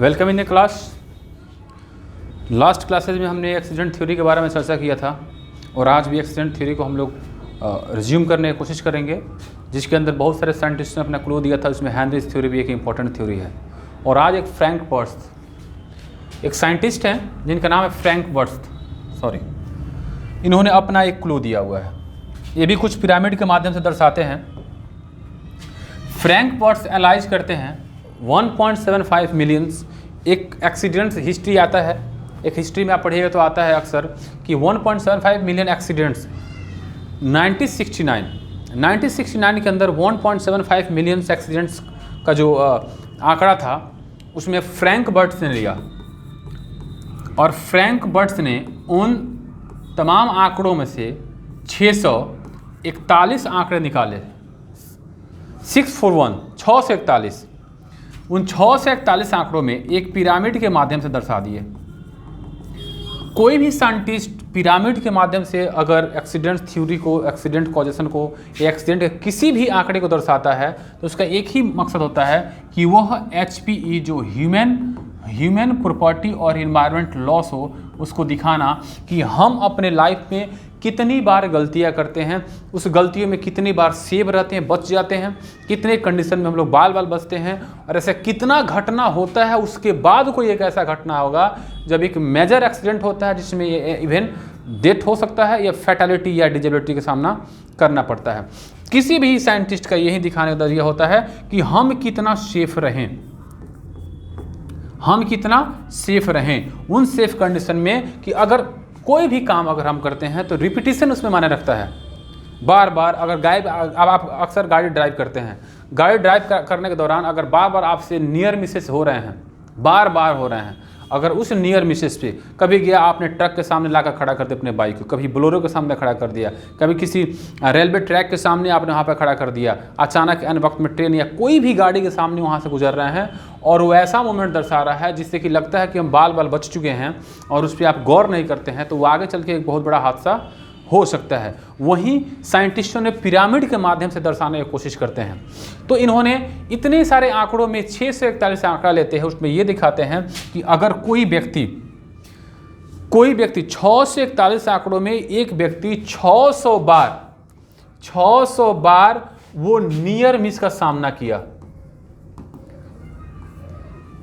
Welcome in the class. Last classes में हमने accident theory के बारे में चर्चा किया था और आज भी एक्सीडेंट थ्योरी को हम लोग रिज्यूम करने की कोशिश करेंगे, जिसके अंदर बहुत सारे साइंटिस्ट ने अपना क्लू दिया था। उसमें हेनरीज थ्योरी भी एक इंपॉर्टेंट थ्योरी है। और आज एक फ्रैंक बर्थ, एक साइंटिस्ट हैं जिनका नाम है फ्रैंक बर्थ, इन्होंने अपना एक क्लू दिया हुआ है। ये भी कुछ पिरामिड के माध्यम से दर्शाते हैं। फ्रैंक बर्थ एनालाइज करते हैं 1.75 मिलियंस। एक एक्सीडेंट हिस्ट्री आता है, एक हिस्ट्री में आप पढ़िएगा तो आता है अक्सर कि 1.75 मिलियन एक्सीडेंट्स 1969 के अंदर 1.75 मिलियन एक्सीडेंट्स का जो आंकड़ा था उसमें फ्रैंक बर्थ ने लिया। और फ्रैंक बर्थ ने उन तमाम आंकड़ों में से 641 आंकड़े निकाले। 641 उन 641 आंकड़ों में एक पिरामिड के माध्यम से दर्शा दिए। कोई भी साइंटिस्ट पिरामिड के माध्यम से अगर एक्सीडेंट थ्योरी को, एक्सीडेंट कॉजेशन को या एक्सीडेंट के किसी भी आंकड़े को दर्शाता है तो उसका एक ही मकसद होता है कि वह HPE जो ह्यूमन प्रॉपर्टी और इन्वायरमेंट लॉस हो, उसको दिखाना कि हम अपने लाइफ में कितनी बार गलतियां करते हैं, उस गलतियों में कितनी बार सेव रहते हैं, बच जाते हैं, कितने कंडीशन में हम लोग बाल बचते हैं, और ऐसा कितना घटना होता है उसके बाद कोई एक ऐसा घटना होगा जब एक मेजर एक्सीडेंट होता है जिसमें ये इवन डेथ हो सकता है या फैटेलिटी या डिजेबिलिटी का सामना करना पड़ता है। किसी भी साइंटिस्ट का यही दिखाने का नजरिया होता है कि हम कितना सेफ रहें, उन सेफ कंडीशन में कि अगर कोई भी काम अगर हम करते हैं तो रिपीटिशन उसमें माने रखता है। बार बार अगर अब आप अक्सर गाड़ी ड्राइव करते हैं, गाड़ी ड्राइव करने के दौरान अगर बार बार आपसे नियर मिसेस हो रहे हैं, बार हो रहे हैं, अगर उस नियर मिसेस पे कभी गया आपने ट्रक के सामने लाकर खड़ा कर दिया अपने बाइक को, कभी बोलेरो के सामने खड़ा कर दिया, कभी किसी रेलवे ट्रैक के सामने आपने वहाँ पर खड़ा कर दिया, अचानक एन वक्त में ट्रेन या कोई भी गाड़ी के सामने वहाँ से गुजर रहे हैं और वो ऐसा मोमेंट दर्शा रहा है जिससे कि लगता है कि हम बाल बच चुके हैं और उस पर आप गौर नहीं करते हैं, तो वो आगे चल के एक बहुत बड़ा हादसा हो सकता है। वहीं साइंटिस्टों ने पिरामिड के माध्यम से दर्शाने की कोशिश करते हैं। तो इन्होंने इतने सारे आंकड़ों में 641 आंकड़ा लेते हैं, उसमें ये दिखाते हैं कि अगर कोई व्यक्ति 641 आंकड़ों में एक व्यक्ति 600 बार वो नियर मिस का सामना किया।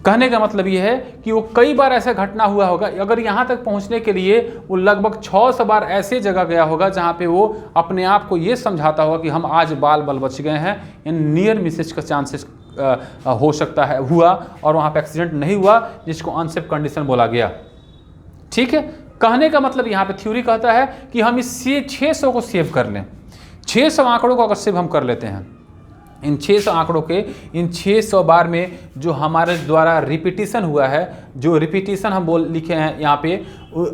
कहने का मतलब यह है कि वो कई बार ऐसा घटना हुआ होगा, अगर यहाँ तक पहुँचने के लिए वो लगभग 600 बार ऐसे जगह गया होगा जहाँ पे वो अपने आप को ये समझाता होगा कि हम आज बाल बच गए हैं, इन नियर मिसेज का चांसेस हो सकता है हुआ और वहाँ पे एक्सीडेंट नहीं हुआ, जिसको अनसेफ कंडीशन बोला गया। ठीक है, कहने का मतलब यहाँ पे थ्योरी कहता है कि हम इस 600 को सेव कर लें। 600 आंकड़ों को अगर सेव हम कर लेते हैं, इन 600 आंकड़ों के इन 600 बार में जो हमारे द्वारा रिपीटिशन हुआ है, जो रिपीटिशन हम लिखे हैं यहाँ पे,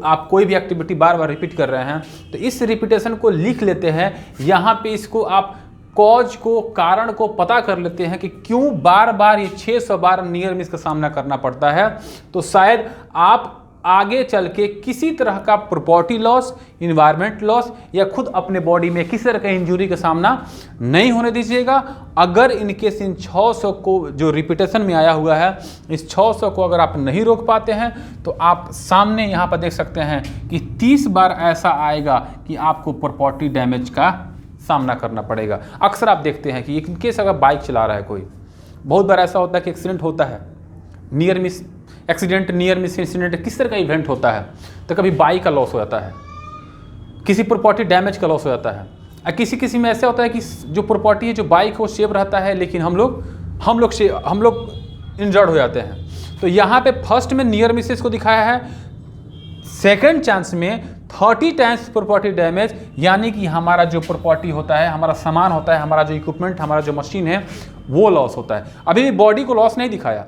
आप कोई भी एक्टिविटी बार बार रिपीट कर रहे हैं तो इस रिपीटेशन को लिख लेते हैं। यहाँ पे इसको आप कॉज को, कारण को पता कर लेते हैं कि क्यों बार बार ये 600 बार नियर मिस का सामना करना पड़ता है। तो शायद आप आगे चल के किसी तरह का प्रॉपर्टी लॉस, इन्वायरमेंट लॉस या खुद अपने बॉडी में किसी तरह का इंजरी का सामना नहीं होने दीजिएगा। अगर इनकेस इन 600 को जो रिपीटेशन में आया हुआ है, इस 600 को अगर आप नहीं रोक पाते हैं तो आप सामने यहाँ पर देख सकते हैं कि 30 बार ऐसा आएगा कि आपको प्रॉपर्टी डैमेज का सामना करना पड़ेगा। अक्सर आप देखते हैं कि इनकेस अगर बाइक चला रहा है कोई, बहुत बार ऐसा होता है कि एक्सीडेंट होता है, नियर मिस इंसिडेंट किस तरह का इवेंट होता है, तो कभी बाइक का लॉस हो जाता है, किसी प्रॉपर्टी डैमेज का लॉस हो जाता है, और किसी में ऐसा होता है कि जो प्रॉपर्टी है, जो बाइक वो सेफ रहता है, लेकिन हम लोग इंजर्ड हो जाते हैं। तो यहाँ पे फर्स्ट में नियर मिसेस को दिखाया है, सेकंड चांस में 30 टाइम्स प्रॉपर्टी डैमेज, यानी कि हमारा जो प्रॉपर्टी होता है, हमारा सामान होता है, हमारा जो इक्विपमेंट, हमारा जो मशीन है, वो लॉस होता है। अभी भी बॉडी को लॉस नहीं दिखाया,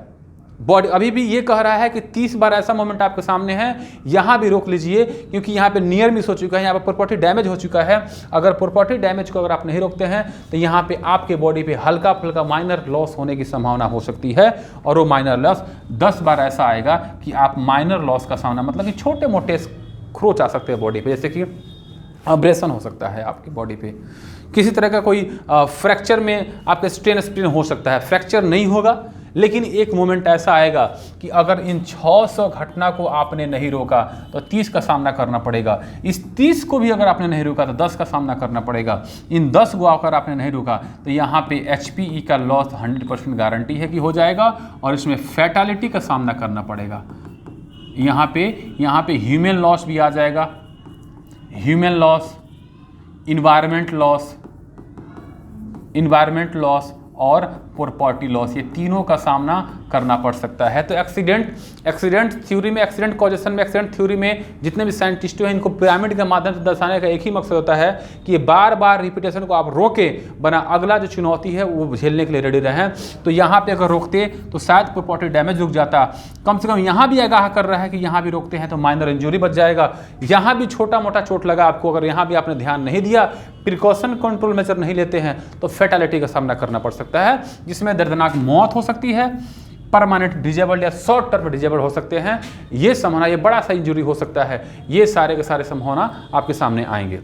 बॉडी अभी भी ये कह रहा है कि 30 बार ऐसा मोमेंट आपके सामने है, यहाँ भी रोक लीजिए क्योंकि यहाँ पे नियर मिस हो चुका है, यहाँ पे प्रॉपर्टी डैमेज हो चुका है। अगर प्रॉपर्टी डैमेज को अगर आप नहीं रोकते हैं तो यहाँ पे आपके बॉडी पे हल्का फुल्का माइनर लॉस होने की संभावना हो सकती है, और वो माइनर लॉस 10 बार ऐसा आएगा कि आप माइनर लॉस का सामना, मतलब कि छोटे मोटे खरोच आ सकते हैं बॉडी पे, जैसे कि अब्रेशन हो सकता है आपकी बॉडी पे, किसी तरह का कोई फ्रैक्चर में आपके स्ट्रेन स्प्रेन हो सकता है। फ्रैक्चर नहीं होगा लेकिन एक मोमेंट ऐसा आएगा कि अगर इन 600 घटना को आपने नहीं रोका तो 30 का सामना करना पड़ेगा, इस 30 को भी अगर आपने नहीं रोका तो 10 का सामना करना पड़ेगा, इन 10 को अगर आपने नहीं रोका तो यहाँ पे HPE का लॉस 100% गारंटी है कि हो जाएगा और इसमें फैटालिटी का सामना करना पड़ेगा। यहाँ पे ह्यूमन लॉस भी आ जाएगा, ह्यूमन लॉस, इन्वायरमेंट लॉस और प्रॉपर्टी लॉस, ये तीनों का सामना करना पड़ सकता है। तो एक्सीडेंट थ्योरी में, एक्सीडेंट कॉजेशन में, एक्सीडेंट थ्योरी में जितने भी साइंटिस्टों हैं इनको पिरामिड के माध्यम से दर्शाने का एक ही मकसद होता है कि ये बार बार रिपीटेशन को आप रोके बना अगला जो चुनौती है वो झेलने के लिए रेडी रहें। तो यहाँ पे अगर रोकते तो शायद प्रॉपर्टी डैमेज रुक जाता, कम से कम यहाँ भी आगाह कर रहा है कि यहाँ भी रोकते हैं तो माइनर इंजरी बच जाएगा। यहाँ भी छोटा मोटा चोट लगा आपको, अगर यहाँ भी आपने ध्यान नहीं दिया, प्रिकॉशन कंट्रोल मेजर नहीं लेते हैं तो फैटालिटी का सामना करना पड़ सकता है, जिसमें दर्दनाक मौत हो सकती है, परमानेंट डिजेबल या शॉर्ट टर्म डिजेबल हो सकते हैं, ये संभावना, ये बड़ा सा इंजरी हो सकता है, ये सारे के सारे संभावना आपके सामने आएंगे।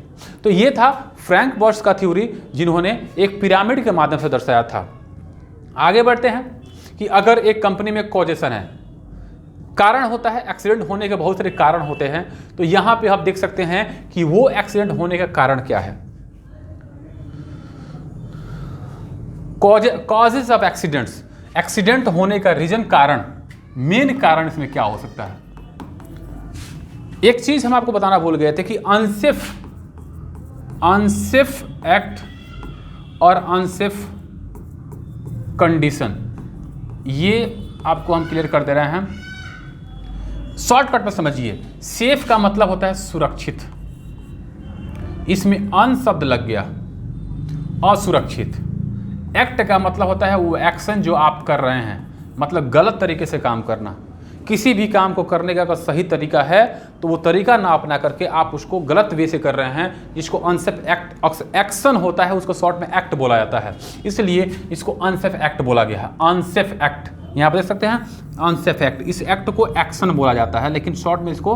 तो ये था फ्रैंक बर्ट्स का थ्योरी जिन्होंने एक पिरामिड के माध्यम से दर्शाया था। आगे बढ़ते हैं कि अगर एक कंपनी में कॉजेशन है, कारण होता है, एक्सीडेंट होने के बहुत सारे कारण होते हैं, तो यहाँ पे आप देख सकते हैं कि वो एक्सीडेंट होने का कारण क्या है। कॉजेज ऑफ एक्सीडेंट्स, एक्सीडेंट होने का रीजन, कारण, मेन कारण इसमें क्या हो सकता है। एक चीज हम आपको बताना भूल गए थे कि अनसेफ एक्ट और अनसेफ कंडीशन, ये आपको हम क्लियर कर दे रहे हैं। शॉर्टकट में समझिए, सेफ का मतलब होता है सुरक्षित, इसमें अन शब्द लग गया, असुरक्षित। एक्ट का मतलब होता है वो एक्शन जो आप कर रहे हैं, मतलब गलत तरीके से काम करना। किसी भी काम को करने का अगर सही तरीका है तो वो तरीका ना अपना करके आप उसको गलत वे से कर रहे हैं, जिसको अनसेफ एक्ट एक्शन होता है, उसको शॉर्ट में एक्ट बोला जाता है, इसलिए इसको अनसेफ एक्ट बोला गया है। अनसेफ एक्ट यहाँ पर देख सकते हैं, अनसेफ एक्ट, इस एक्ट को एक्शन बोला जाता है, लेकिन शॉर्ट में इसको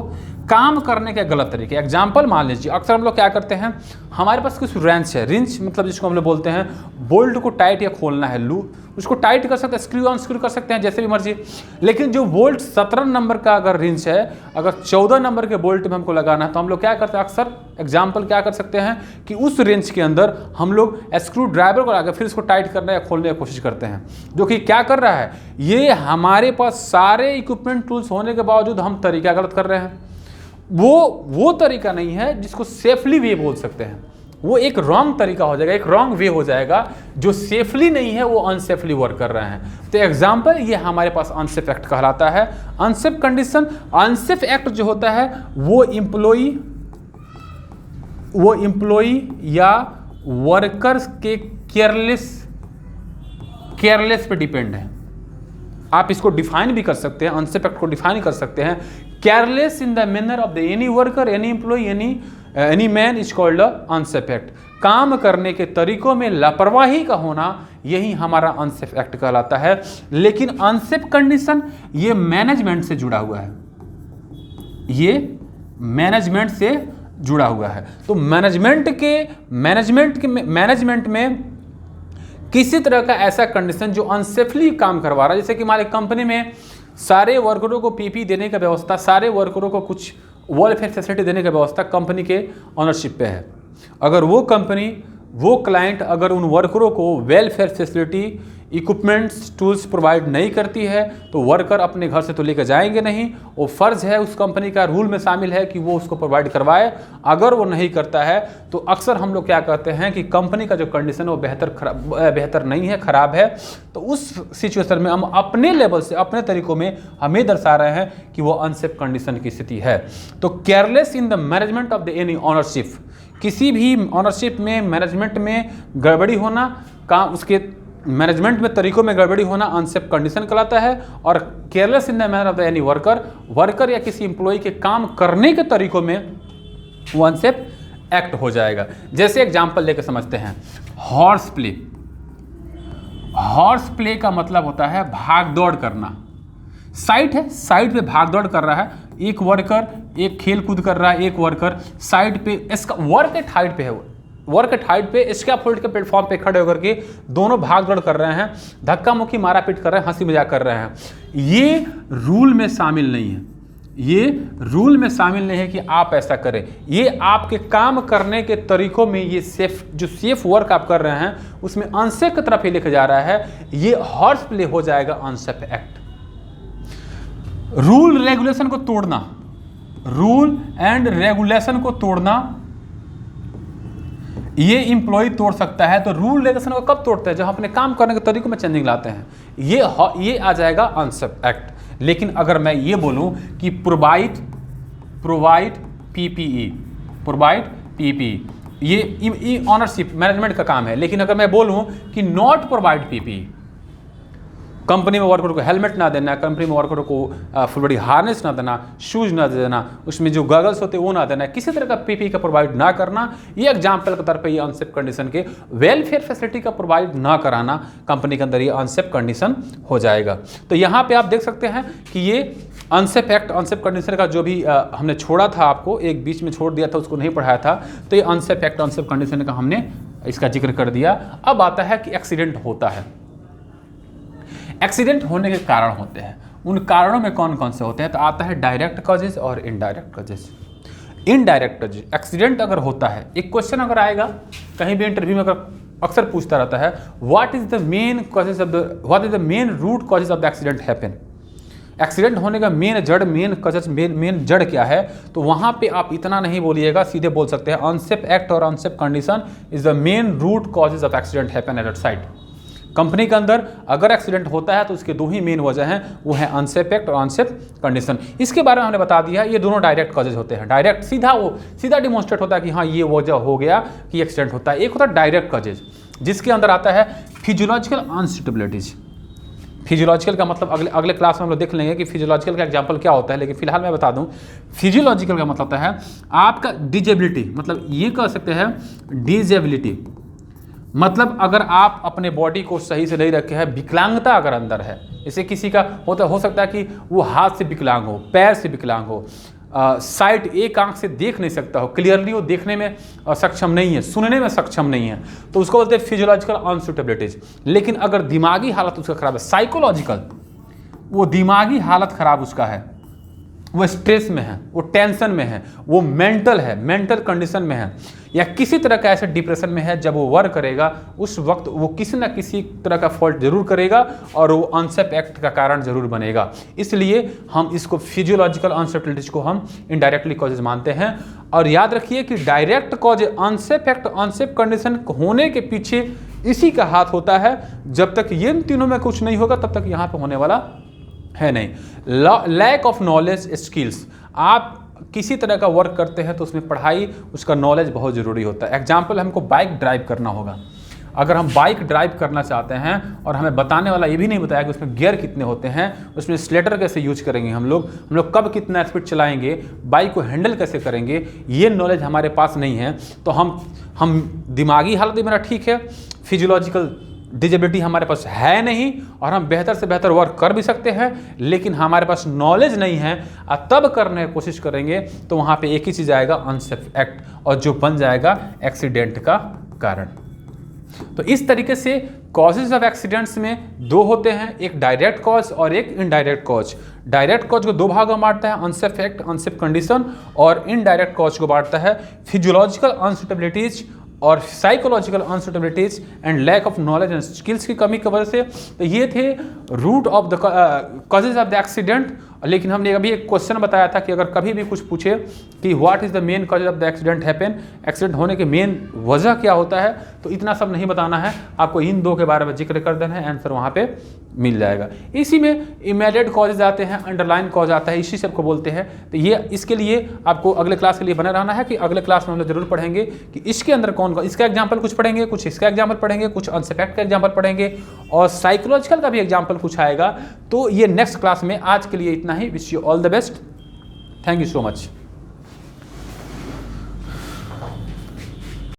काम करने के गलत तरीके। एग्जाम्पल मान लीजिए, अक्सर हम लोग क्या करते हैं, हमारे पास कुछ रेंच है, रिंच मतलब जिसको हम लोग बोलते हैं बोल्ट को टाइट या खोलना है, लू उसको टाइट कर सकते हैं, स्क्रू ऑन स्क्रू कर सकते हैं जैसे भी मर्जी। लेकिन जो बोल्ट 17 नंबर का अगर रिंच है, अगर 14 नंबर के बोल्ट में हमको लगाना है तो हम लोग क्या करते हैं, अक्सर एग्जाम्पल क्या कर सकते हैं कि उस रेंच के अंदर हम लोग स्क्रू ड्राइवर को लगा फिर इसको टाइट करने या खोलने की कोशिश करते हैं, जो कि क्या कर रहा है, ये हमारे पास सारे इक्विपमेंट टूल्स होने के बावजूद हम तरीका गलत कर रहे हैं। वो तरीका नहीं है जिसको सेफली वे बोल सकते हैं, वो एक रॉन्ग तरीका हो जाएगा, एक रॉन्ग वे हो जाएगा, जो सेफली नहीं है वो अनसेफली वर्क कर रहे हैं। तो एग्जाम्पल ये हमारे पास अनसेफ एक्ट कहलाता है। अनसेफ कंडीशन, अनसेफ एक्ट जो होता है वो इम्प्लॉई या वर्कर्स के केयरलेस पे डिपेंड है। आप इसको डिफाइन भी कर सकते हैं, अनसेफ एक्ट को डिफाइन कर सकते हैं, careless in the manner of the any worker, any employ, any man is called unsafe act. काम करने के तरीकों में लापरवाही का होना, यही हमारा अनसेफ एक्ट कहलाता है। लेकिन अनसेफ कंडीशन ये मैनेजमेंट से जुड़ा हुआ है, ये मैनेजमेंट से जुड़ा हुआ है। तो मैनेजमेंट में किसी तरह का ऐसा कंडीशन जो अनसेफली काम करवा रहा है, जैसे कि हमारे कंपनी में सारे वर्करों को पीपी देने का व्यवस्था, सारे वर्करों को कुछ वेलफेयर फैसिलिटी देने का व्यवस्था कंपनी के ऑनरशिप पे है। अगर वो कंपनी, वो क्लाइंट अगर उन वर्करों को welfare facility, equipments, tools provide नहीं करती है तो वर्कर अपने घर से तो लेकर जाएंगे नहीं, वो फ़र्ज़ है उस कंपनी का, रूल में शामिल है कि वो उसको प्रोवाइड करवाए। अगर वो नहीं करता है तो अक्सर हम लोग क्या कहते हैं कि कंपनी का जो कंडीशन है वो बेहतर नहीं है, ख़राब है। तो उस सिचुएशन में हम अपने लेवल से, अपने तरीक़ों में हमें दर्शा रहे हैं कि वो अनसेफ कंडीशन की स्थिति है। तो careless in the management of the any ownership, किसी भी ऑनरशिप में, मैनेजमेंट में गड़बड़ी होना, काम उसके मैनेजमेंट में तरीकों में गड़बड़ी होना अनसेफ कंडीशन कहलाता है। और careless in the manner of the any worker या किसी एम्प्लॉय के काम करने के तरीकों में वो अनसेफ एक्ट हो जाएगा। जैसे एग्जांपल लेकर समझते हैं, हॉर्स प्ले। हॉर्स प्ले का मतलब होता है भाग दौड़ करना। साइट है, साइड पे भाग दौड़ कर रहा है एक वर्कर, एक खेल कूद कर रहा है एक वर्कर, साइड पे इसका वर्क एट हाइट पे है, वर्क एट हाइट पे स्कैफोल्ड के प्लेटफॉर्म पे खड़े होकर के दोनों भाग दौड़ कर रहे हैं, धक्का मुक्की मारा पीट कर रहे हैं, हंसी मजाक कर रहे हैं। ये रूल में शामिल नहीं है, ये रूल में शामिल नहीं है कि आप ऐसा करें। ये आपके काम करने के तरीकों में ये सेफ वर्क आप कर रहे हैं उसमें अनसेफ की तरफ ही लेके जा रहा है, ये हॉर्स प्ले हो जाएगा अनसेफ एक्ट। रूल रेगुलेशन को तोड़ना, रूल एंड रेगुलेशन को तोड़ना ये इंप्लॉय तोड़ सकता है। तो रूल रेगुलेशन को कब तोड़ते हैं? जब अपने काम करने के तरीकों में चेंजिंग लाते हैं, ये आ जाएगा अनसेफ एक्ट। लेकिन अगर मैं ये बोलूं कि प्रोवाइड पीपीई, ये ऑनरशिप मैनेजमेंट का काम है। लेकिन अगर मैं बोलूं कि नॉट प्रोवाइड पीपीई, कंपनी में वर्कर को हेलमेट ना देना, कंपनी में वर्कर को फुल बॉडी हार्नेस ना देना, शूज ना देना, उसमें जो गॉगल्स होते हैं वो ना देना, किसी तरह का पीपी का प्रोवाइड ना करना, ये एग्जाम्पल के तौर पे ये अनसेफ कंडीशन के वेलफेयर फैसिलिटी का प्रोवाइड ना कराना कंपनी के अंदर ये अनसेफ कंडीशन हो जाएगा। तो यहाँ पे आप देख सकते हैं कि ये अनसेफ एक्ट, अनसेफ कंडीशन का जो भी हमने छोड़ा था, आपको एक बीच में छोड़ दिया था, उसको नहीं पढ़ाया था, तो ये अनसेफ एक्ट, अनसेफ कंडीशन का हमने इसका जिक्र कर दिया। अब आता है कि एक्सीडेंट होता है। एक्सीडेंट होने के कारण होते हैं, उन कारणों में कौन कौन से होते हैं? तो आता है डायरेक्ट कॉजेज और indirect causes. Indirect causes, accident अगर होता है, एक क्वेश्चन अगर आएगा कहीं भी इंटरव्यू में, अगर अक्सर पूछता रहता है what is the main root causes of the accident happen. Accident होने का मेन जड़ क्या है? तो वहां पे आप इतना नहीं बोलिएगा, सीधे बोल सकते हैं अनसेफ एक्ट और unsafe condition is the main root causes of accident happen at site. Company के अंदर अगर एक्सीडेंट होता है तो उसके दो ही मेन वजह हैं, वो है अनसेफ एक्ट और अनसेफ कंडीशन। इसके बारे में हमने बता दिया, ये दोनों डायरेक्ट कॉजेज होते हैं। डायरेक्ट सीधा डिमॉन्स्ट्रेट होता है कि हाँ ये वजह हो गया कि एक्सीडेंट होता है। एक होता है डायरेक्ट कॉजेज, जिसके अंदर आता है फिजियोलॉजिकल अनसूटेबिलिटीज। फिजियोलॉजिकल का मतलब अगले क्लास में हम लोग देख लेंगे कि फिजियोलॉजिकल का एग्जांपल क्या होता है, लेकिन फिलहाल मैं बता दूं फिजियोलॉजिकल का मतलब होता है आपका डिजेबिलिटी, मतलब ये कह सकते हैं डिजेबिलिटी, मतलब अगर आप अपने बॉडी को सही से नहीं रखे हैं, विकलांगता अगर अंदर है, जैसे किसी का हो सकता है कि वो हाथ से विकलांग हो, पैर से विकलांग हो, साइट एक आंख से देख नहीं सकता हो, क्लियरली वो देखने में सक्षम नहीं है, सुनने में सक्षम नहीं है, तो उसको बोलते हैं फिजियोलॉजिकल अनसूटेबिलिटीज। लेकिन अगर दिमागी हालत उसका खराब है, साइकोलॉजिकल, वो दिमागी हालत खराब उसका है, वो स्ट्रेस में है, वो टेंशन में है, वो मेंटल कंडीशन में है, या किसी तरह का ऐसे डिप्रेशन में है, जब वो वर्क करेगा उस वक्त वो किसी ना किसी तरह का फॉल्ट जरूर करेगा और वो अनसेफ एक्ट का कारण जरूर बनेगा। इसलिए हम इसको फिजियोलॉजिकल अनसेफ्टिलिटीज को हम इनडायरेक्टली कॉजेज मानते हैं। और याद रखिए कि direct cause unsafe act, unsafe condition होने के पीछे इसी का हाथ होता है। जब तक ये तीनों में कुछ नहीं होगा तब तक यहाँ पे होने वाला है नहीं। लैक ऑफ नॉलेज स्किल्स, आप किसी तरह का वर्क करते हैं तो उसमें पढ़ाई, उसका नॉलेज बहुत ज़रूरी होता है। एग्जाम्पल, हमको बाइक ड्राइव करना होगा, अगर हम बाइक ड्राइव करना चाहते हैं और हमें बताने वाला ये भी नहीं बताया कि उसमें गियर कितने होते हैं, उसमें स्लेटर कैसे यूज करेंगे, हम लोग कब कितना स्पीड चलाएंगे, बाइक को हैंडल कैसे करेंगे, ये नॉलेज हमारे पास नहीं है, तो हम दिमागी हालत भी मेरा ठीक है, फिजियोलॉजिकल डिजेबिलिटी हमारे पास है नहीं, और हम बेहतर से बेहतर वर्क कर भी सकते हैं, लेकिन हमारे पास नॉलेज नहीं है, तब करने की कोशिश करेंगे तो वहाँ पे एक ही चीज़ आएगा, अनसेफ एक्ट, और जो बन जाएगा एक्सीडेंट का कारण। तो इस तरीके से कॉजेज ऑफ एक्सीडेंट्स में दो होते हैं, एक डायरेक्ट कॉज और एक इनडायरेक्ट कॉज। डायरेक्ट कॉज को दो भागों में बांटता है, अनसेफ एक्ट, अनसेफ कंडीशन, और इनडायरेक्ट कॉज को बांटता है फिजियोलॉजिकल अनसूटेबिलिटीज और psychological unsuitabilities and lack of knowledge and skills की कमी की वजह से। तो ये थे root of the causes of the accident. लेकिन हमने अभी एक क्वेश्चन बताया था कि अगर कभी भी कुछ पूछे कि what is the main causes of the accident happen, accident होने के मेन वजह क्या होता है, तो इतना सब नहीं बताना है, आपको इन दो के बारे में जिक्र कर देना है, आंसर वहाँ पे मिल जाएगा। इसी में इमीडिएट कॉजेज आते हैं, अंडरलाइन कॉज आता है, इसी सबको बोलते हैं। तो ये इसके लिए आपको अगले क्लास के लिए बना रहना है कि अगले क्लास में हम लोग जरूर पढ़ेंगे कि इसके अंदर कौन इसका एग्जाम्पल कुछ पढ़ेंगे, कुछ इसका एग्जाम्पल पढ़ेंगे, कुछ अनसेफ एक्ट का एग्जाम्पल पढ़ेंगे, और साइकोलॉजिकल का भी एग्जाम्पल कुछ आएगा। तो ये नेक्स्ट क्लास में। आज के लिए इतना ही। Wish you all the best. Thank you so much.